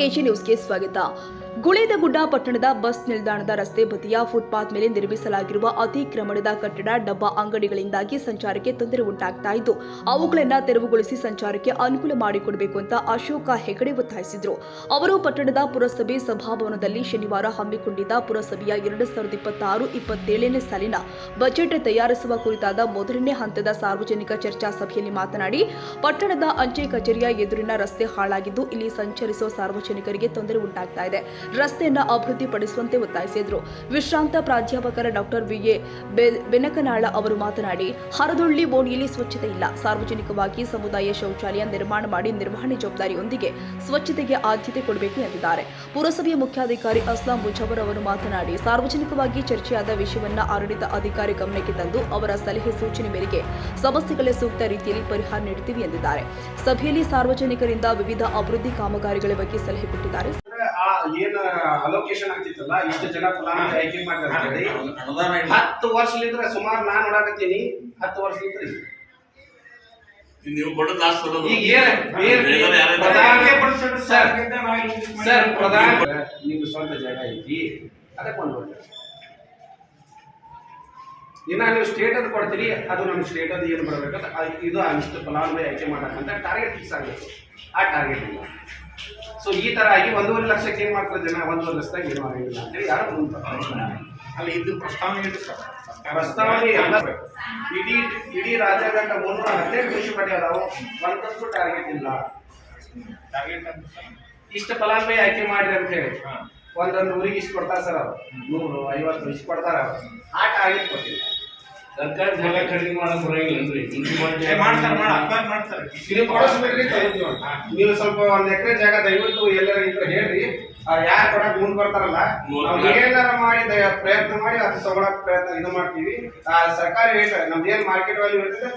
AG ನ್ಯೂಸ್ಗೆ ಸ್ವಾಗತ. ಗುಳೇದಗುಡ್ಡ ಪಟ್ಟಣದ ಬಸ್ ನಿಲ್ದಾಣದ ರಸ್ತೆ ಬದಿಯ ಫುಟ್ಪಾತ್ ಮೇಲೆ ನಿರ್ಮಿಸಲಾಗಿರುವ ಅತಿಕ್ರಮಣದ ಕಟ್ಟಡ ಡಬ್ಬಾ ಅಂಗಡಿಗಳಿಂದಾಗಿ ಸಂಚಾರಕ್ಕೆ ತೊಂದರೆ ಉಂಟಾಗ್ತಾ ಇದ್ದು ಅವುಗಳನ್ನು ತೆರವುಗೊಳಿಸಿ ಸಂಚಾರಕ್ಕೆ ಅನುಕೂಲ ಮಾಡಿಕೊಡಬೇಕು ಅಂತ ಅಶೋಕ ಹೆಗಡೆ ಒತ್ತಾಯಿಸಿದರು. ಅವರು ಪಟ್ಟಣದ ಪುರಸಭೆ ಸಭಾಭವನದಲ್ಲಿ ಶನಿವಾರ ಹಮ್ಮಿಕೊಂಡಿದ್ದ ಪುರಸಭೆಯ 2026-27ನೇ ಸಾಲಿನ ಬಜೆಟ್ ತಯಾರಿಸುವ ಕುರಿತಾದ ಮೊದಲನೇ ಹಂತದ ಸಾರ್ವಜನಿಕ ಚರ್ಚಾ ಸಭೆಯಲ್ಲಿ ಮಾತನಾಡಿ, ಪಟ್ಟಣದ ಅಂಚೆ ಕಚೇರಿಯ ಎದುರಿನ ರಸ್ತೆ ಹಾಳಾಗಿದ್ದು ಇಲ್ಲಿ ಸಂಚರಿಸುವ ಸಾರ್ವಜನಿಕರಿಗೆ ತೊಂದರೆ ಉಂಟಾಗ್ತಾ ಇದೆ. ರಸ್ತೆಯನ್ನು ಅಭಿವೃದ್ಧಿಪಡಿಸುವಂತೆ ಒತ್ತಾಯಿಸಿದರು. ವಿಶ್ರಾಂತ ಪ್ರಾಧ್ಯಾಪಕರ ಡಾಕ್ಟರ್ ವಿ.ಎ. ಬೆನಕನಾಳ ಅವರು ಮಾತನಾಡಿ, ಹರದೊಳ್ಳಿ ಓಣಿಯಲ್ಲಿ ಸ್ವಚ್ಛತೆ ಇಲ್ಲ. ಸಾರ್ವಜನಿಕವಾಗಿ ಸಮುದಾಯ ಶೌಚಾಲಯ ನಿರ್ಮಾಣ ಮಾಡಿ ನಿರ್ವಹಣೆ ಜವಾಬ್ದಾರಿಯೊಂದಿಗೆ ಸ್ವಚ್ಛತೆಗೆ ಆದ್ಯತೆ ಕೊಡಬೇಕು ಎಂದಿದ್ದಾರೆ. ಪುರಸಭೆಯ ಮುಖ್ಯಾಧಿಕಾರಿ ಅಸ್ಲಾಂ ಮುಜವರ್ ಅವರು ಮಾತನಾಡಿ, ಸಾರ್ವಜನಿಕವಾಗಿ ಚರ್ಚೆಯಾದ ವಿಷಯವನ್ನು ಆಡಳಿತ ಅಧಿಕಾರಿ ಗಮನಕ್ಕೆ ತಂದು ಅವರ ಸಲಹೆ ಸೂಚನೆ ಮೇರೆಗೆ ಸಮಸ್ಯೆಗಳ ಸೂಕ್ತ ರೀತಿಯಲ್ಲಿ ಪರಿಹಾರ ನೀಡುತ್ತೀವಿ ಎಂದಿದ್ದಾರೆ. ಸಭೆಯಲ್ಲಿ ಸಾರ್ವಜನಿಕರಿಂದ ವಿವಿಧ ಅಭಿವೃದ್ಧಿ ಕಾಮಗಾರಿಗಳ ಬಗ್ಗೆ ಸಲಹೆ ಕೊಟ್ಟಿದ್ದಾರೆ. ಏನು ಅಲೋಕೇಶನ್ ಆಗ್ತಿತ್ತಲ್ಲ, ಇಷ್ಟು ಜನ ಫಲಾನುಭವಿ ಆಯ್ಕೆ ಮಾಡ್ತಾರೆ 10 ವರ್ಷಲಿಂದ ಸುಮಾರು ನಾನು ನೋಡಾಕತ್ತೀನಿ. 10 ವರ್ಷಲಿಂದ ನೀವು ಕೊಡೋದು ಲಾಸ್ಟ್ ಸರ್ ಪ್ರಧಾನ ನಿಮ್ಗೆ ಸ್ವಂತ ಜಾಗ ಐತಿ, ಅದಕ್ಕೆ ಒಂದು ಇನ್ನ ನೀವು ಸ್ಟೇಟ್ ಅದು ಕೊಡ್ತೀರಿ, ಅದು ನಮ್ಮ ಸ್ಟೇಟ್ ಅದು ಏನು ಬರಬೇಕಂತ ಇದು ಅಷ್ಟು ಫಲಾನುಭವಿ ಆಯ್ಕೆ ಮಾಡಕ್ಕಂತ ಟಾರ್ಗೆಟ್ ಫಿಕ್ಸ್ ಆಗಬೇಕು. ಆ ಟಾರ್ಗೆಟ್ ಇಲ್ಲ. ಸೊ ಈ ತರ ಆಗಿ 1.5 ಲಕ್ಷಕ್ಕೆ ಏನ್ ಮಾಡ್ತಾರೆ ಜನ, 1.5 ಲಕ್ಷದಾಗ ಏನು ಆಗಿಲ್ಲ ಅಂತೇಳಿ ಯಾರು ಅಲ್ಲಿ ಇದು ಪ್ರಸ್ತಾವನೆ ಎಲ್ಲ ಇಡೀ ರಾಜ್ಯಾದ್ಯಂತ 317 ಮುನ್ಸಿಪಾಲಿಟಿ ಅದಾವು, ಒಂದಷ್ಟು ಟಾರ್ಗೆಟ್ ಇಲ್ಲ. ಇಷ್ಟ ಫಲಾನುಭವಿ ಆಯ್ಕೆ ಮಾಡ್ರಿ ಅಂತ ಹೇಳಿ ಒಂದೊಂದು ಊರಿಗೆ ಇಷ್ಟು ಕೊಡ್ತಾರೆ ಸರ್, ಅವ್ರು 150 ಇಷ್ಟು ಕೊಡ್ತಾರ. ಆ ಟಾರ್ಗೆಟ್ ಕೊಟ್ಟಿಲ್ಲ. ಸರ್ಕಾರ ಜಾಗ ಖರೀದಿ ಮಾಡಕ್ ಬರಂಗಿಲ್ಲನ್ರಿ, ನೀವು ಸ್ವಲ್ಪ 1 ಎಕರೆ ಜಾಗ ದಯವಿಟ್ಟು ಎಲ್ಲರ ಇದ್ರೆ ಹೇಳ್ರಿ, ಯಾರು ಕೊಡಕ್ ಮುಂದ್ ಬರ್ತಾರಲ್ಲ ನಾವು ಏನಾರ ಮಾಡಿ ಪ್ರಯತ್ನ ಮಾಡಿ ಅದು ತಗೊಳಕ್ ಪ್ರಯತ್ನ ಇದು ಮಾಡ್ತೀವಿ. ಸರ್ಕಾರಿ ರೇಟ್ ನಮ್ದು ಏನ್ ಮಾರ್ಕೆಟ್ ವ್ಯಾಲ್ಯೂ ಇರ್ತದೆ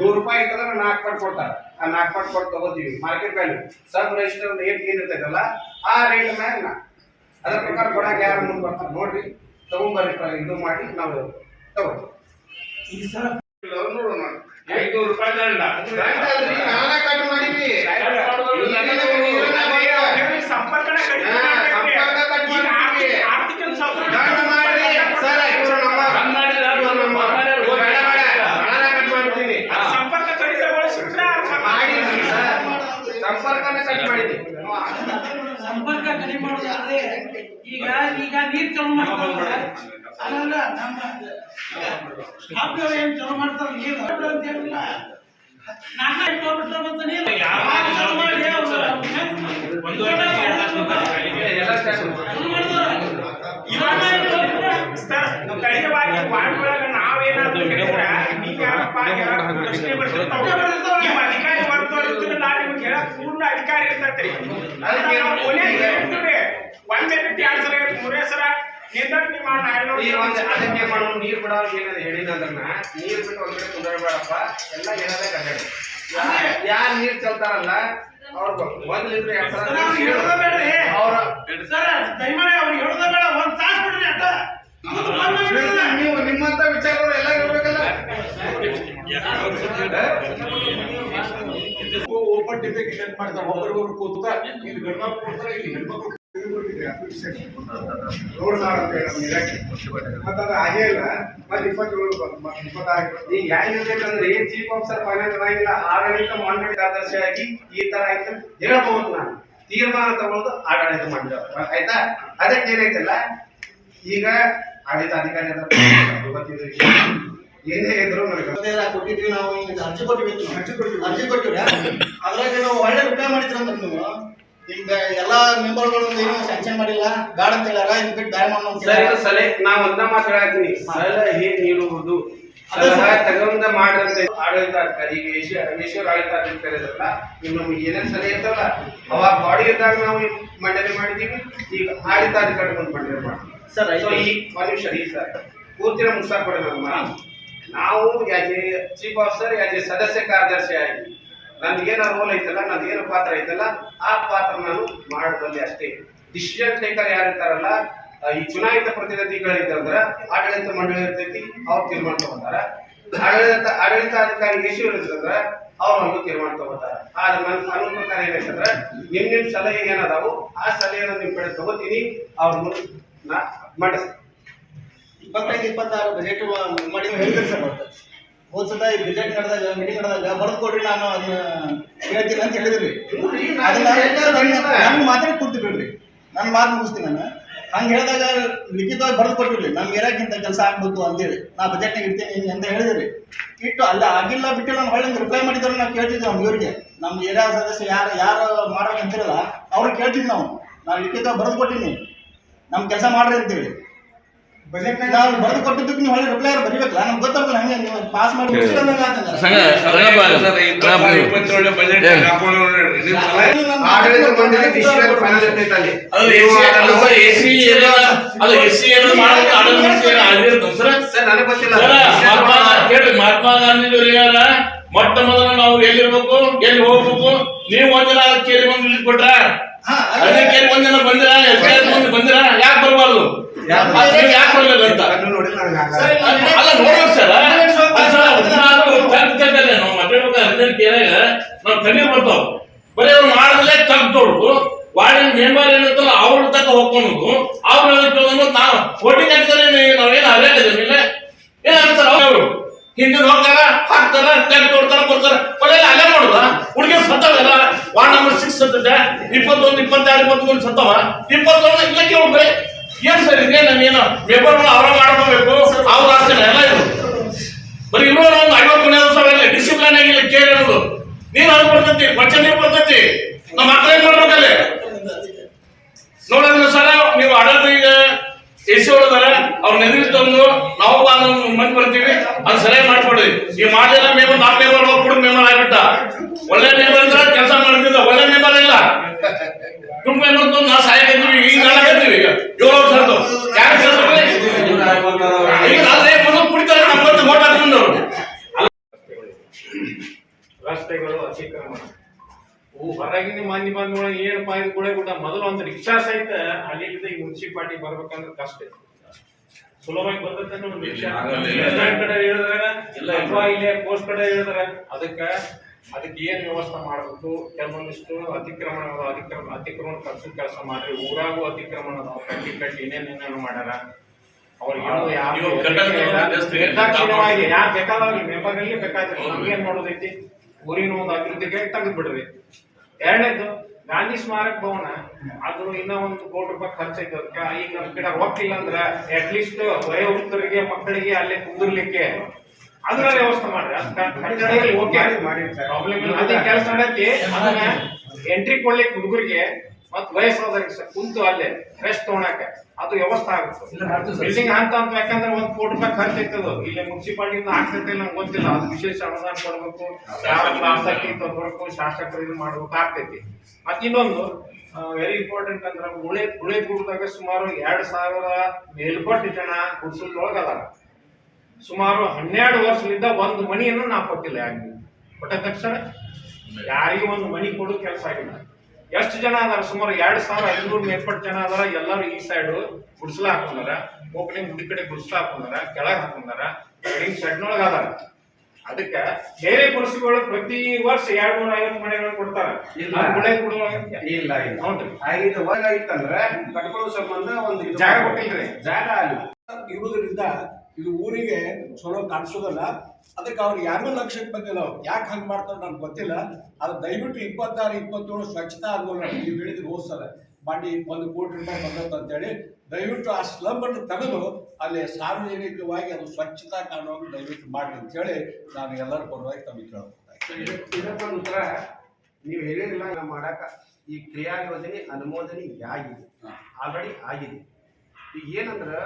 ₹100 ಇರ್ತಂದ್ರೆ 4 ಪಟ್ಟು ಕೊಡ್ತಾರೆ. ಆ 4 ಪಟ್ಟು ಕೊಟ್ಟು ತಗೋತೀವಿ. Market value sub register rate ಏನ್ ಇರ್ತೈತಲ್ಲ ಆ ರೇಟ್ ಮ್ಯಾಗ ಅದ್ರ ಪ್ರಕಾರ ಕೊಡಕ್ಕೆ ಯಾರು ಮುಂದ್ ಬರ್ತಾರೆ ನೋಡ್ರಿ, ತಗೊಂಬರ್ರಿ, ಇದು ಮಾಡಿ ನಾವು ತಗೋತೀವಿ. ಸಂಪರ್ಕ ಕಡಿಮೆ ಮಾಡೋದಾದ್ರೆ ಈಗ ನೀರು ಚಲೋ ಮಾಡ್ತಾರೆ, ಅದಲ್ಲ ನಮ್ಮ ಸ್ಟಾಫ್ಗಳು ಏನು ಚಲೋ ಮಾಡ್ತಾರೆ ನೀರು ಅಂತ ಹೇಳಿಲ್ಲ. ನನ್ನ ಇಟ್ಕೊಂಡ್ಬಿಟ್ರೆ ಮತ್ತೆ ನೀರು ಸ್ಥಳೀಯವಾಗಿ ವಾರ್ಡ್ಗಳಾಗ ನಾವೇನಾದ್ರೂ ಅಧಿಕಾರಿ ವರ್ಗ ನಾನು ನಿಮ್ಗೆ ಹೇಳಕ್ ಪೂರ್ಣ ಅಧಿಕಾರಿ ಇರ್ತೈತ್ರಿ. ಅದಕ್ಕೆ ಮಾಡೋಣ ನೀರು ಬಿಡೋರು ಏನಾದ್ರು ಹೇಳಿದ್ರನ್ನ ನೀರು ಬಿಟ್ಟು ಒಂದ್ ಕಡೆ ಕುಂದರಬೇಡಪ್ಪ, ಎಲ್ಲ ಏನಾದ್ರೆ ಕನ್ನಡ ಯಾರು ನೀರು ಚಲ್ತಾರಲ್ಲ ಅವ್ರು ಒಂದ್ ಲೀಟರ್ ನೀವು ನಿಮ್ಮಂತ ವಿಚಾರಗಳು ಎಲ್ಲ ಇರ್ಬೇಕಲ್ಲ. ಓಪನ್ ಡಿಬೇಟ್ ಮಾಡ್ತಾರೆ, ಒಬ್ಬರಿಗೊಬ್ರು ಕೂತ ಇಲ್ಲಿ ಗಂಡ್ಮಕ್ಳು ಕೊಡ್ತಾರೆ, ಇಲ್ಲಿ ಹೆಣ್ಮಕ್ಳು ಹಾಗೆ ಇಲ್ಲ. ಮತ್ತೆ 27 ಈಗ ಯಾರಿರ್ಬೇಕಂದ್ರೆ ಚೀಫ್ ಆಫೀಸರ್ ಫೈನಾನ್ಸ್ ಆಗಿಲ್ಲ, ಆಡಳಿತ ಮಂಡಳಿ ಕಾರ್ಯದರ್ಶಿಯಾಗಿ ಈ ತರ ಆಯ್ತು ಹೇಳಬಹುದು. ನಾನು ತೀರ್ಮಾನ ತಗೊಳ್ಳೋದು ಆಡಳಿತ ಮಂಡಳಿ ಆಯ್ತಾ. ಅದಕ್ಕೆ ಏನೈತಲ್ಲ, ಈಗ ಆಡಳಿತ ಅಧಿಕಾರಿ ಏನೇ ಇದ್ರು ಕೊಟ್ಟಿದ್ವಿ. ನಾವು ಅರ್ಜಿ ಕೊಟ್ಟಿವಿ ಅದ್ರಾಗ ನಾವು ಒಳ್ಳೆ ರಿಪ್ಲೈ ಮಾಡಿದ್ರಿ ಅಂದ್ರೆ ನೀವು ಈಗ ಎಲ್ಲಾ ಮೆಂಬರ್ಗಳು ಏನು ಸ್ಯಾಂಕ್ಷನ್ ಮಾಡಿಲ್ಲ, ಗಾಡ್ ಅಂತ ಹೇಳ್ಯಾರ, ಇದ್ ಬಿಟ್ಟು ಬ್ಯಾನ್ ಮಾಡೋಣ. ಸಲಹೆ ನಾವು ಒಂದ ಮಾತು ಹೇಳತ್ತೀನಿ, ಸಲಹೆ ನೀಡುವುದು ಸಲಹೆ ತಗೊಂಡ ಮಾಡ್ರಂತೆ ಆಡಳಿತ ಅಧಿಕಾರಿ ಈಶ್ವರ ಆಡಳಿತ ಅಧಿಕಾರಿ ಇರಲ್ಲ. ಈಗ ನಮ್ಗೆ ಏನೇನು ಸಲಹೆ ಇರ್ತಲ್ಲ ಅವಾಗ ಬಾಡಿ ಇದ್ದಾಗ ನಾವು ಮಂಡನೆ ಮಾಡಿದೀವಿ, ಈಗ ಆಡಳಿತ ಅಧಿಕಾರಿ ಬಂದು ಮಂಡನೆ ಮಾಡ್ತೀವಿ ಸರ್. ಸೊ ಈ ಮನುಷ್ಯ ಸರ್ ಪೂರ್ತಿನ ಮುಗಿಸಾಕೊಡಿ. ನಾವು as a chief officer, as a ಸದಸ್ಯ ಕಾರ್ಯದರ್ಶಿ ಆಗಿ ನನ್ಗೇನೋ ರೋಲ್ ಐತಲ್ಲ, ನನ್ಗೇನೋ ಪಾತ್ರ ಐತಲ್ಲ, ಆ ಪಾತ್ರ ನಾನು ಮಾಡಬಲ್ಲೆ ಅಷ್ಟೇ. ಡಿಸಿಷನ್ ಟೇಕರ್ ಯಾರಿರ್ತಾರಲ್ಲ, ಈ ಚುನಾಯಿತ ಪ್ರತಿನಿಧಿಗಳಿದ್ದಂದ್ರ ಆಡಳಿತ ಮಂಡಳಿ ಇರ್ತೈತಿ, ಅವ್ರು ತೀರ್ಮಾನ ತಗೋತಾರ. ಆಡಳಿತಾಧಿಕಾರಿಗೆ ಎಷ್ಟು ಇರ್ತದಂದ್ರ ಅವ್ರು ಒಂದು ತೀರ್ಮಾನ ತಗೋತಾರ. ಆದ್ರೆ ನನ್ನ ಕಾನೂನು ಪ್ರಕಾರ ಏನೈತಂದ್ರ ನಿಮ್ ಸಲಹೆ ಏನದಾವು ಆ ಸಲಹೆನ ನಿಮ್ ಕಡೆ ತಗೋತೀನಿ, ಅವ್ರ ಮುಂದೆ ನಾ ಮಾಡಿಸ್ತೀನಿ. 25-26 ಬಜೆಟ್ ಮಾಡಿ ಹೇಳಿದ್ರಿ ಸರ್. ಹೋದ್ ಸಲ ಈ ಬಜೆಟ್ ನಡೆದಾಗ ಮೀಟಿಂಗ್ ನಡೆದಾಗ ಬರೆದು ಕೊಡ್ರಿ, ನಾನು ಅದನ್ನ ಹೇಳ್ತೀನಿ ಅಂತ ಹೇಳಿದ್ರಿ. ನಾನು ಮಾತಾಡಿ ಕೊಡ್ತೀವಿ ಬಿಡ್ರಿ, ನಾನು ಮಾತು ಮುಗಿಸ್ತೀನಿ. ನಾನು ಹಂಗೆ ಹೇಳಿದಾಗ ಲಿಖಿತವಾಗಿ ಬರೆದು ಕೊಟ್ಟಿರ್ಲಿ, ನಮ್ಗೆ ಏರಾಕ್ಕಿಂತ ಕೆಲಸ ಆಗ್ಬೇಕು ಅಂತೇಳಿ ನಾ ಬಜೆಟ್ನಾಗ ಇಡ್ತೀನಿ ಅಂತ ಹೇಳಿದ್ರಿ. ಇಟ್ಟು ಅಲ್ಲ ಆಗಿಲ್ಲ ಬಿಟ್ಟು ನಾನು ಹೊಳ್ಳಿ ರಿಪ್ಲೈ ಮಾಡಿದ್ರೆ ನಾವು ಕೇಳ್ತಿದ್ವಿ ಅವ್ನು ಇವರಿಗೆ, ನಮ್ಮ ಏರಿಯಾ ಸದಸ್ಯ ಯಾರು ಮಾಡೋಕೆ ಅಂತಿರಲ್ಲ ಅವ್ರಿಗೆ ಕೇಳ್ತಿದ್ವಿ ನಾವು ಲಿಖಿತವಾಗಿ ಬರೆದು ಕೊಟ್ಟಿನಿ, ನಮ್ಮ ಕೆಲಸ ಮಾಡ್ರಿ ಅಂತೇಳಿ. ಬಜೆಟ್ ನಾವು ಬರೆದು ಕೊಟ್ಟಿದ್ದಕ್ಕೆ ನೀವು ಹೊಳ್ಳಿ ರಿಪ್ಲೈ ಬರೀಬೇಕಲ್ಲ, ನಮ್ಗೆ ಗೊತ್ತಾಗಲ್ಲ. ಹಂಗೆ ನೀವು ಪಾಸ್ ಮಾಡಿ ಆಡಳಿತ ಮಂಡಳಿ ಡಿಸಿಷನ್ ಫೈನಲ್ ಇರ್ತೈತೆ ಅಲ್ಲಿ. ಸರ್ ನನಗೆ ಗೊತ್ತಿಲ್ಲ. ಮಹಾತ್ಮ ಗಾಂಧಿ ಮೊಟ್ಟ ಮೊದಲು ನಾವು ಎಲ್ಲಿರ್ಬೇಕು, ಎಲ್ಲಿ ಹೋಗ್ಬೇಕು, ನೀವು ಒಂದಿನ ಕೇಳಿ ಬಂದು ಕೊಟ್ರ, ಅದೇ ಕೇಳಿ ಒಂದಿನ ಬಂದಿರ, ಬಂದಿರ, ಯಾಕೆ ಬರ್ಬಾರ್ದು, ಯಾಕೆ ಬರ್ಲಿಲ್ಲ ಅಂತ ಅಲ್ಲ ನೋಡ್ಬೇಕು ಸರ್. ನಾವು ಮಾತಾಡ್ಬೇಕು ಕೇಳಾಗ ನಾವು ಕಣ್ಣೀರ್ ಬರ್ತಾವ. ಬರೀ ಅವ್ರು ಮಾಡದಲ್ಲೇ ತಗ್ದೋಡ್ದು ವಾರ್ಡಿನ ಮೆಂಬರ್ ಏನಿರ್ತಲ್ಲ ಅವ್ರ ತಕ್ಕ ಹೋಗ್ಕೊಂಡು ಅವ್ರು ನಾವು ವೋಟಿಂಗ್ ಹಾಕಿದ್ರೆ ನಾವೇನು ಹರಿಯಾಡಿಲ್ಲ ಏನಾಗ್ತಾರ ಅವರು ಹಿಂದಿನ ಹೋಗ್ತಾರ ಹಾಕ್ತಾರ ತೆಗ್ದು ಕೊಡ್ತಾರ ಬರ್ತಾರ ಕೊನೆಯಲ್ಲಿ ಅಲ್ಲೇ ಮಾಡುದ ಹುಡುಗಿ ಸತ್ತವೆಲ್ಲ. ವಾರ್ಡ್ ನಂಬರ್ 6 ಸತ್ತದ, 21, 22, 23 ಸತ್ತವ, 21 ಇಲ್ಲಕ್ಕೆ ಹೋಗ್ಬೇಕು. ಏನ್ ಸರ್ ಇದೆ, ನಾವೇನು ಮೆಂಬರ್ಗಳು ಅವರ ಮಾಡ್ಕೋಬೇಕು, ಅವ್ರ ಆಸೆನ ಎಲ್ಲ ಇದು. ಬರೀ ಇವರು ಒಂದು 50 ಮನೆ ಸಾವಿರ ಡಿಸಿಪ್ಲಿನ್ ಆಗಿಲ್ಲ ಕೇಳಿ ಅನ್ನೋದು. ನೀರು ಅದು ಬರ್ತೈತಿ, ಪಂಚ ನೀರು ಬರ್ತೈತಿ, ನಮ್ಮ ಮಕ್ಕಳು ಏನ್ ಮಾಡ್ಬೇಕಲ್ಲಿ ನೋಡೋಣ ಸರ. ನೀವು ಆಡಳಿತ ಈಗ ಎಸಿ ಹೊಡೆದಾರ ಅವ್ರ ನೆನಪು ತಂದು ನಾವು ಮಂದಿ ಬರ್ತೀವಿ, ಅದು ಸರಿಯಾಗಿ ಮಾಡ್ಕೊಡ್ರಿ. ಈ ಮಾಡಿಲ್ಲ ಮೆಂಬರ್, ನಮ್ಮ ಮೆಂಬರ್ ಹೋಗಿ ಕುಡುಂಬ ಮೆಂಬರ್ ಆಗ್ಬಿಟ್ಟ. ಒಳ್ಳೆ ಮೆಂಬರ್ ಇದ್ರೆ ಕೆಲಸ ಮಾಡ್ತಿದ್ದ, ಒಳ್ಳೆ ಮೆಂಬರ್ ಇಲ್ಲ ಕುಡುಂಬ ಮೆಂಬರ್ ತಂದು ನಾವು ಸಹಾಯಕತ್ತೀವಿ. ಈಗ ನಾಡಕತ್ತೀವಿ, ಈಗ 7 ವರ್ಷ ಆಯ್ತು. ಯಾಕೆ ಸೇರ್ತಾರೆ ಈಗ ಅದೇ ಮೊದಲು ಕುಡಿತಾರೆ, ನಮ್ಮ ಬಂದು ಓಟ್ ಹಾಕೊಂಡವ್ರು. ರಸ್ತೆಗಳು ಅತಿಕ್ರಮಣ ಹೊರಗಿನ ಮಾಧ್ಯಮಗಳು ಏನಪ್ಪಾ ಇದು ಕೂಡ ಮೊದಲು ಒಂದು ರಿಕ್ಷಾ ಸಹಿತ ಅಲ್ಲಿಂದ ಈ ಮುನ್ಸಿಪಾಲಿಟಿ ಬರ್ಬೇಕಂದ್ರೆ ಕಷ್ಟ ಇತ್ತು. ಸುಲಭವಾಗಿ ಬರ್ತೈತೆ ಒಂದು ರಿಕ್ಷಾ ಕಡೆ ಹೇಳಿದ್ರ ಅಥವಾ ಇಲ್ಲೇ ಪೋಸ್ಟ್ ಕಡೆ ಹೇಳಿದ್ರ ಅದಕ್ಕೆ ಏನ್ ವ್ಯವಸ್ಥೆ ಮಾಡ್ಬೇಕು. ಕೆಲವೊಂದಿಷ್ಟು ಅತಿಕ್ರಮಣ ಕಳ್ಸೋ ಕೆಲಸ ಮಾಡ್ರಿ. ಊರಾಗೂ ಅತಿಕ್ರಮಣ ಕಟ್ಟಿ ಏನೇನೇನು ಮಾಡ್ಯಾರ. ಅವ್ರಿಗೆ ಯಾರು ಬೇಕಾದಾಗ ಮೆಂಬರ್ನಲ್ಲಿ ಬೇಕಾದ್ರೆ ಏನ್ ಮಾಡೋದೈತಿ, ಊರಿನ ಒಂದು ಅಭಿವೃದ್ಧಿಗೆ ತೆಗೆದು ಬಿಡ್ರಿ. ಎರಡನೇದು ಗಾಂಧಿ ಸ್ಮಾರಕ ಭವನ, ಅದು ಇನ್ನೂ ಒಂದು ₹1 ಕೋಟಿ ಖರ್ಚೈತೆ. ಅದಕ್ಕೆ ಈಗ ನಮ್ಮ ಕಡೆ ರೊಕ್ಕ ಇಲ್ಲ ಅಂದ್ರೆ ಅಟ್ಲೀಸ್ಟ್ ವಯೋವೃತ್ತರಿಗೆ ಮಕ್ಕಳಿಗೆ ಅಲ್ಲೇ ಕುಂದಿರ್ಲಿಕ್ಕೆ ಅದರ ವ್ಯವಸ್ಥೆ ಮಾಡ್ರಿ. ಪ್ರಾಬ್ಲಮ್ ಇಲ್ಲ, ಅದೇ ಕೆಲಸ ನಡೆಯತಿ. ಅದನ್ನ ಎಂಟ್ರಿ ಕೊಡ್ಲಿಕ್ಕೆ ಹುಡುಗರಿಗೆ ಮತ್ ವಯಸ್ಸಾದವ್ರಿಗೆ ಕುಂತು ಅಲ್ಲೇ ರೆಸ್ಟ್ ತಗೊಳಕ ಅದು ವ್ಯವಸ್ಥೆ ಆಗುತ್ತೆ. ಬಿಲ್ಡಿಂಗ್ ಅಂತ ಯಾಕಂದ್ರೆ ₹1 ಕೋಟಿ ಖರ್ಚೈತದು. ಇಲ್ಲಿ ಮುನ್ಸಿಪಾಲಿಟಿಯಿಂದ ಆಗ್ತೈತೆ ನಂಗೆ ಗೊತ್ತಿಲ್ಲ. ಅದು ವಿಶೇಷ ಅನುದಾನ ಕೊಡ್ಬೇಕು, ಆಸಕ್ತಿ ತಗೋಬೇಕು, ಶಾಸಕರು ಇದು ಮಾಡ್ಬೇಕು ಆಗ್ತೈತಿ. ಮತ್ ಇನ್ನೊಂದು ವೆರಿ ಇಂಪಾರ್ಟೆಂಟ್ ಅಂದ್ರೆ ಗುಳೆ ಗುಡ್ದಾಗ ಸುಮಾರು 2000 ಮೇಲ್ಪಟ್ಟು ಜನ ಗುಡ್ಸಲ್ದೊಳಗದಾರ. ಸುಮಾರು 12 ವರ್ಷದಿಂದ ಒಂದು ಮನಿಯನ್ನು ನಾವು ಕೊಟ್ಟಿಲ್ಲ. ಯಾಕೆ ಕೊಟ್ಟ ಸರ್ ಯಾರಿಗೂ ಒಂದು ಮನಿ ಕೊಡೋ ಕೆಲಸ ಆಗಿಲ್ಲ. ಎಷ್ಟು ಜನ ಅದಾರ? ಸುಮಾರು 2500 ಮೇಲ್ಪಟ್ಟು ಜನ ಅದಾರ. ಎಲ್ಲರೂ ಈ ಸೈಡ್ ಗುಡ್ಸ್ಲ ಹಾಕೊಂಡಾರ, ಓಪನಿಂಗ್ ಗುಡಿ ಕಡೆ ಗುಡ್ಸ್ಲ ಹಾಕೊಂಡಾರ, ಕೆಳಗೆ ಹಾಕೊಂಡಾರ, ಶೆಡ್ನೊಳಗ ಅದಾರ. ಅದಕ್ಕೆ ಬೇರೆ ಗುಡಿಸುಗಳು ಪ್ರತಿ ವರ್ಷ 250 ಮನೆಗಳು ಕೊಡ್ತಾರ. ಇಲ್ಲ ಹೌದ್ರಿ. ಆಗಿದ್ದು ಹೋಗಾಗಿತ್ತಂದ್ರೆ ಕಟ್ಕೊಳ್ಳೋ ಸಂಬಂಧ ಒಂದು ಜಾಗ ಕೊಟ್ಟಿಲ್ರಿ. ಜಾಗ ಅಲ್ಲಿ ಇರುವುದರಿಂದ ಇದು ಊರಿಗೆ ಚಲೋ ಕಾಣಿಸೋದಲ್ಲ. ಅದಕ್ಕೆ ಅವ್ರು ಯಾರಿಗೂ ಲಕ್ಷ್ಯಕ್ಕೆ ಬಂದಿಲ್ಲ. ಅವ್ರು ಯಾಕೆ ಹಂಗೆ ಮಾಡ್ತಾರೆ ನನಗೆ ಗೊತ್ತಿಲ್ಲ. ಅದು ದಯವಿಟ್ಟು 26, 27 ಸ್ವಚ್ಛತಾ ಆಂದೋಲನ ನೀವು ಹೇಳಿದ್ರು ಹೋದ್ಸಲ ಮಾಡಿ ₹1 ಕೋಟಿ ಬಂದದ್ದು ಅಂತೇಳಿ ದಯವಿಟ್ಟು ಆ ಸ್ಲಮ್ ಅನ್ನು ತೆಗೆದು ಅಲ್ಲಿ ಸಾರ್ವಜನಿಕವಾಗಿ ಅದು ಸ್ವಚ್ಛತಾ ಕಾಣುವಾಗ ದಯವಿಟ್ಟು ಮಾಡಿ ಅಂತೇಳಿ ನಾನು ಎಲ್ಲರ ಪರವಾಗಿ ತಮಗೆ ಕೇಳ್ಬೋದು. ಇದಕ್ಕೊಂದು ಉತ್ತರ ನೀವು ಹೇಳಿರಲಿಲ್ಲ. ನಾವು ಮಾಡಾಕ ಈ ಕ್ರಿಯಾ ಯೋಜನೆ ಅನುಮೋದನೆ ಆಗಿದೆ, ಆಲ್ರೆಡಿ ಆಗಿದೆ. ಈಗ ಏನಂದ್ರೆ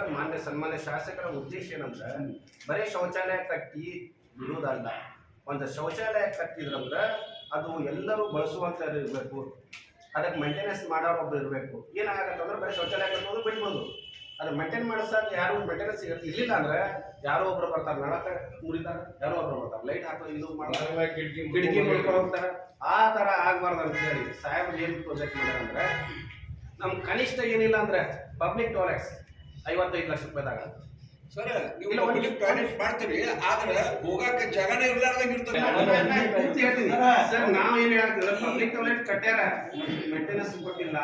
ಸನ್ಮಾನ್ಯ ಶಾಸಕರ ಉದ್ದೇಶ ಏನಂದ್ರೆ ಬರೀ ಶೌಚಾಲಯ ಕಟ್ಟಿ ಬಿಡುವುದಲ್ಲ. ಒಂದು ಶೌಚಾಲಯ ಕಟ್ಟಿದ್ರಂದ್ರೆ ಅದು ಎಲ್ಲರೂ ಬಳಸುವಂತ ಇರಬೇಕು. ಅದಕ್ಕೆ ಮೇಂಟೆನೆನ್ಸ್ ಮಾಡೋರು ಒಬ್ರು ಇರಬೇಕು. ಏನಾಗತ್ತಂದ್ರೆ ಬರೀ ಶೌಚಾಲಯ ಕಟ್ಟೋದು ಬಿಡ್ಬೋದು. ಅದು ಮೇಂಟೈನ್ ಮಾಡಿಸಾಕ ಯಾರು ಮೇಂಟೆನೆನ್ಸ್ ಇರಲಿಲ್ಲ ಅಂದ್ರೆ ಯಾರೋ ಒಬ್ರು ಬರ್ತಾರೆ, ನಳಕ ಮುರಿತಾರೆ, ಯಾರೋ ಒಬ್ರು ಬರ್ತಾರೆ, ಲೈಟ್ ಹಾಕೋದು ಇದು ಮಾಡ್ತಾರೆ, ಕಿಟಕಿ ಮುಳ್ಕೊಂಡು ಹೋಗ್ತಾರೆ. ಆ ಥರ ಆಗಬಾರ್ದು ಅಂತ ಹೇಳಿ ಸಾಹೇಬ್ರು ಏನು ಪ್ರೊಜೆಕ್ಟ್ ಮಾಡ್ಯಾರಂದ್ರೆ ನಮ್ಮ ಕನಿಷ್ಠ ಏನಿಲ್ಲ ಅಂದ್ರೆ ಪಬ್ಲಿಕ್ ಟಾಯ್ಲೆಟ್ಸ್ 55 ಲಕ್ಷ ರೂಪಾಯಿದಾಗ ಸರ್ ನೀವು ಪಬ್ಲಿಕ್ ಟಾಯ್ಲೆಟ್ ಮಾಡ್ತೀರಿ ಆದ್ರೆ ಹೋಗಕ್ಕೆ ಜಾಗನೇ ಇರ್ಲಾರ್ದಂಗೆ ಇರ್ತದೆ. ಪೂರ್ತಿ ಹೇಳ್ತೀನಿ ಸರ್, ನಾವು ಏನ್ ಹೇಳ್ತೀವಿ ಪಬ್ಲಿಕ್ ಟಾಯ್ಲೆಟ್ ಕಟ್ಟ್ಯಾರ, ಮೇಂಟೆನೆನ್ಸ್ ಕೊಟ್ಟಿಲ್ಲ.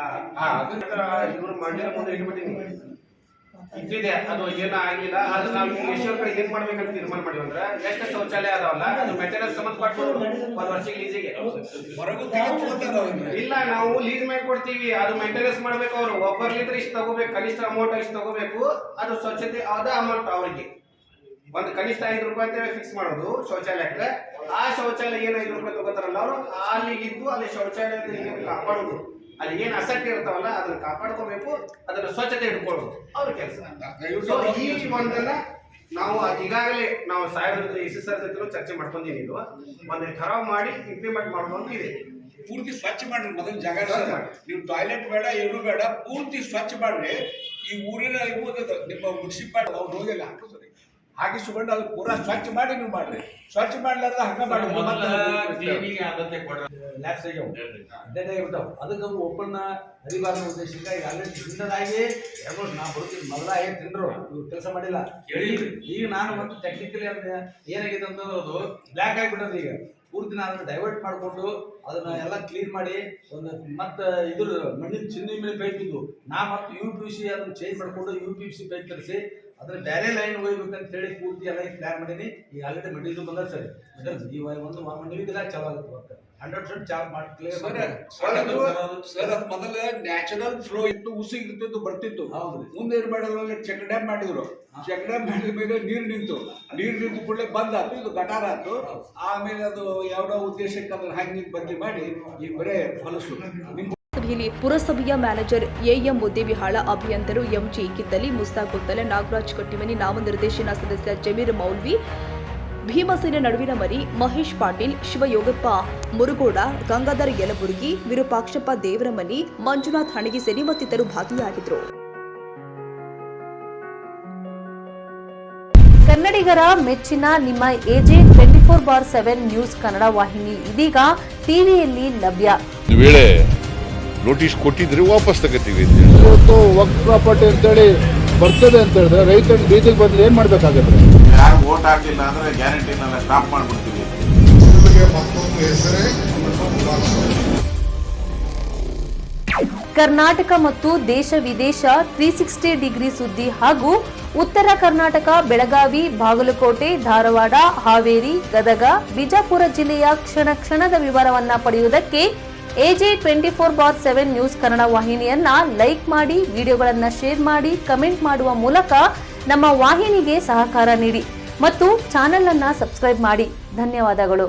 ಇವ್ರು ಮಾಡಿರೋ ಮುಂದೆ ಇಟ್ಬಿಟ್ಟಿನಿ ಇದ್ದಿದೆ, ಅದು ಏನೂ ಆಗಿಲ್ಲ. ಅದು ನಾವು ಈಶ್ವರ ಕಡೆ ಏನ್ ಮಾಡ್ಬೇಕಂತ ತೀರ್ಮಾನ ಮಾಡಿವಿ ಅಂದ್ರೆ ಎಷ್ಟು ಶೌಚಾಲಯ ಅದಾವಲ್ಲ ಅದು ಮೇಂಟೆನೆನ್ಸ್ ಸಂಬಂಧ ಕೊಟ್ಬಿಡು 1 ವರ್ಷಕ್ಕೆ ಲೀಸಿಗೆ. ಇಲ್ಲ, ನಾವು ಲೀಸ್ ಮಾಡಿ ಕೊಡ್ತೀವಿ, ಅದು ಮೇಂಟೆನೆನ್ಸ್ ಮಾಡ್ಬೇಕು. ಅವರು ಒಬ್ಬರ್ಲಿದ್ರೆ ಇಷ್ಟು ತಗೋಬೇಕು, ಕನಿಷ್ಠ ಅಮೌಂಟ್ ಇಷ್ಟು ತಗೋಬೇಕು. ಅದು ಸ್ವಚ್ಛತೆ ಅದ ಅಮೌಂಟ್ ಅವರಿಗೆ ಒಂದು ಕನಿಷ್ಠ 5 ರೂಪಾಯಿ ಅಂತ ಫಿಕ್ಸ್ ಮಾಡೋದು ಶೌಚಾಲಯಕ್ಕೆ. ಆ ಶೌಚಾಲಯ ಏನು 5 ರೂಪಾಯಿ ತಗೋತಾರಲ್ಲ ಅವರು ಅಲ್ಲಿ ಇದ್ದು ಅಲ್ಲಿ ಶೌಚಾಲಯದ ಕಾಪಾಡೋದು, ಅಲ್ಲಿ ಏನ್ ಅಸಕ್ತಿ ಇರ್ತಾವಲ್ಲ ಅದನ್ನ ಕಾಪಾಡ್ಕೋಬೇಕು, ಅದನ್ನ ಸ್ವಚ್ಛತೆ ಇಟ್ಕೊಳ್ಳೋದು ಅವ್ರ ಕೆಲಸ. ಈ ಒಂದನ್ನ ನಾವು ಈಗಾಗಲೇ ನಾವು ಸಾಹೇಬ್ರ ಎಸ್ ಸರ್ ಜೊತೆ ಚರ್ಚೆ ಮಾಡ್ಕೊಂಡಿದ್ದೀವಿ. ಇದು ಒಂದು ಖರಾಬ್ ಮಾಡಿ ಇಂಪ್ಲಿಮೆಂಟ್ ಮಾಡೋದು ಇದೆ. ಪೂರ್ತಿ ಸ್ವಚ್ಛ ಮಾಡ್ರಿ ಮೊದಲು ಜಾಗ. ನೀವು ಟಾಯ್ಲೆಟ್ ಬೇಡ ಏನು ಬೇಡ, ಪೂರ್ತಿ ಸ್ವಚ್ಛ ಮಾಡ್ರಿ. ಈ ಊರಿನ ನಿಮ್ಮ ಮುನ್ಸಿಪಾಲ್ ಅವ್ರು ಹೋಗಿಲ್ಲ ಹಾಕಿಸ್ಕೊಂಡು ಅದು ಪೂರಾ ಸ್ವಚ್ಛ ಮಾಡಿ ನೀವು ಮಾಡ್ರಿ. ಸ್ವಚ್ಛ ಮಾಡ್ಲಾರ್ದ ಹಂಗ ಮಾಡಿ ಅದಕ್ಕೆ ಓಪನ್ ಅರಿಬಾರ್ದ ಉದ್ದೇಶಕ್ಕೆ ಈಗ ಆಲ್ರೆಡಿ ತಿಂದದಾಗಿ ನಾ ಬರುತ್ತೀನಿ ಮೊದಲಾಗಿ ತಿಂದ್ರು ಇವ್ರು ಕೆಲಸ ಮಾಡಿಲ್ಲ. ಈಗ ನಾನು ಮತ್ತು ಟೆಕ್ನಿಕಲಿ ಅಂದ್ರೆ ಏನಾಗಿದೆ ಅಂತಂದ್ರೆ ಅದು ಬ್ಲ್ಯಾಕ್ ಆಗಿಬಿಟ್ಟದ. ಈಗ ಪೂರ್ತಿ ನಾನು ಡೈವರ್ಟ್ ಮಾಡಿಕೊಂಡು ಅದನ್ನ ಎಲ್ಲ ಕ್ಲೀನ್ ಮಾಡಿ ಒಂದು ಮತ್ತೆ ಇದ್ರ ಮಣ್ಣಿನ ಚಿನ್ನಿ ಮೇಲೆ ಪೈಪ್ ಇದ್ದು ನಾ ಮತ್ತು UPVC ಅದನ್ನ ಚೇಂಜ್ ಮಾಡಿಕೊಂಡು UPVC ಪೈಪ್ ತರಿಸಿ ಅದ್ರ ಬೇರೆ ಲೈನ್ ಹೋಗ್ಬೇಕಂತ ಹೇಳಿ ಪೂರ್ತಿ ಎಲ್ಲ ಪ್ಲಾನ್ ಮಾಡೀನಿ. ಈಗ ಆಲ್ರೆಡಿ ಮಟ್ಟಿದ್ದು ಬಂದ ಸರಿ ಈ ಒಂದು ಮಣ್ಣಿಗೆಲ್ಲ ಚಲೋ ಆಗುತ್ತೆ 100% ಚಾರ್ಜ್ ಮಾಡಿ ಕ್ಲಿಯರ್. ಸರ್ ಅದು ಮೊದಲ ನ್ಯಾಚುರಲ್ ಫ್ಲೋ ಇತ್ತು, ಉಸಿ ಇರ್ತಿತ್ತು ಬರ್ತಿತ್ತು. ಮುಂದೆ ಏನ್ ಮಾಡಿದ್ರು ಚೆಕ್ ಡ್ಯಾಮ್ ಮಾಡಿದ್ರು. ಚೆಕ್ ಡ್ಯಾಮ್ ಮಾಡಿದ ಮೇಲೆ ನೀರು ನಿಂತು ಕೂಡಲೇ ಬಂದಾತು, ಇದು ಗಟಾರ ಆಯ್ತು. ಆಮೇಲೆ ಅದು ಯಾವ್ದೋ ಉದ್ದೇಶಕ್ಕೆ ಅದನ್ನ ಹಂಗೆ ಬದಲಿ ಮಾಡಿ ಈಗ ಬರೇ ಹೊಲಸು. ಸಭೆಯಲ್ಲಿ ಪುರಸಭೆಯ ಮ್ಯಾನೇಜರ್ AM ಮುದ್ದೇಬಿಹಾಳ, ಅಭಿಯಂತರು MG ಕಿತ್ತಲಿ, ಮುಸ್ತಾಕ್ ಗುತ್ತಲೆ, ನಾಗರಾಜ್ ಕಟ್ಟಿಮನಿ, ನಾಮನಿರ್ದೇಶನ ಸದಸ್ಯ ಜಮೀರ್ ಮೌಲ್ವಿ, ಭೀಮಸೇನ ನಡುವಿನ ಮರಿ, ಮಹೇಶ್ ಪಾಟೀಲ್, ಶಿವಯೋಗಪ್ಪ ಮುರುಗೋಡ, ಗಂಗಾಧರ್ ಯಲಬುರ್ಗಿ, ವಿರೂಪಾಕ್ಷಪ್ಪ ದೇವರಮನಿ, ಮಂಜುನಾಥ್ ಹಣಗಿಸೇರಿ ಮತ್ತಿತರರು ಭಾಗಿಯಾಗಿದ್ದರು. ಕನ್ನಡಿಗರ ಮೆಚ್ಚಿನ ನಿಮ್ಮ AJ 24/7 ನ್ಯೂಸ್ ಕನ್ನಡ ವಾಹಿನಿ ಇದೀಗ ಟಿವಿಯಲ್ಲಿ ಲಭ್ಯ. ಒಂದು ವೇಳೆ ನೋಟಿಸ್ ಕೊಟ್ಟಿದ್ರೆ ವಾಪಸ್ ತಗೋತೀವಿ. ಇವತ್ತು ವಕ್ಫ್ ಪ್ರಾಪರ್ಟಿ ಅಂತೇಳಿ ಬರ್ತದೆ ಅಂತ ಹೇಳಿದ್ರೆ ರೈತರು ಬೀದಿಗೆ ಬಂದ್ರೆ ಏನ್ ಮಾಡ್ಬೇಕಾಗತ್ತೆ? ಯಾರು ವೋಟ್ ಹಾಕಲಿಲ್ಲ ಅಂದ್ರೆ ಗ್ಯಾರಂಟಿನೆಲ್ಲ ಸ್ಟಾಪ್ ಮಾಡ್ಬಿಡ್ತೀವಿ. ಕರ್ನಾಟಕ ಮತ್ತು ದೇಶ ವಿದೇಶ 360 ಡಿಗ್ರಿ ಸುದ್ದಿ ಹಾಗೂ ಉತ್ತರ ಕರ್ನಾಟಕ, ಬೆಳಗಾವಿ, ಬಾಗಲಕೋಟೆ, ಧಾರವಾಡ, ಹಾವೇರಿ, ಗದಗ, ಬಿಜಾಪುರ ಜಿಲ್ಲೆಯ ಕ್ಷಣ ಕ್ಷಣದ ವಿವರವನ್ನ ಪಡೆಯುವುದಕ್ಕೆ AJ 24/7 ನ್ಯೂಸ್ ಕನ್ನಡ ವಾಹಿನಿಯನ್ನ ಲೈಕ್ ಮಾಡಿ, ವಿಡಿಯೋಗಳನ್ನ ಶೇರ್ ಮಾಡಿ, ಕಮೆಂಟ್ ಮಾಡುವ ಮೂಲಕ ನಮ್ಮ ವಾಹಿನಿಗೆ ಸಹಕಾರ ನೀಡಿ ಮತ್ತು ಚಾನೆಲ್ ಅನ್ನ ಸಬ್ಸ್ಕ್ರೈಬ್ ಮಾಡಿ. ಧನ್ಯವಾದಗಳು.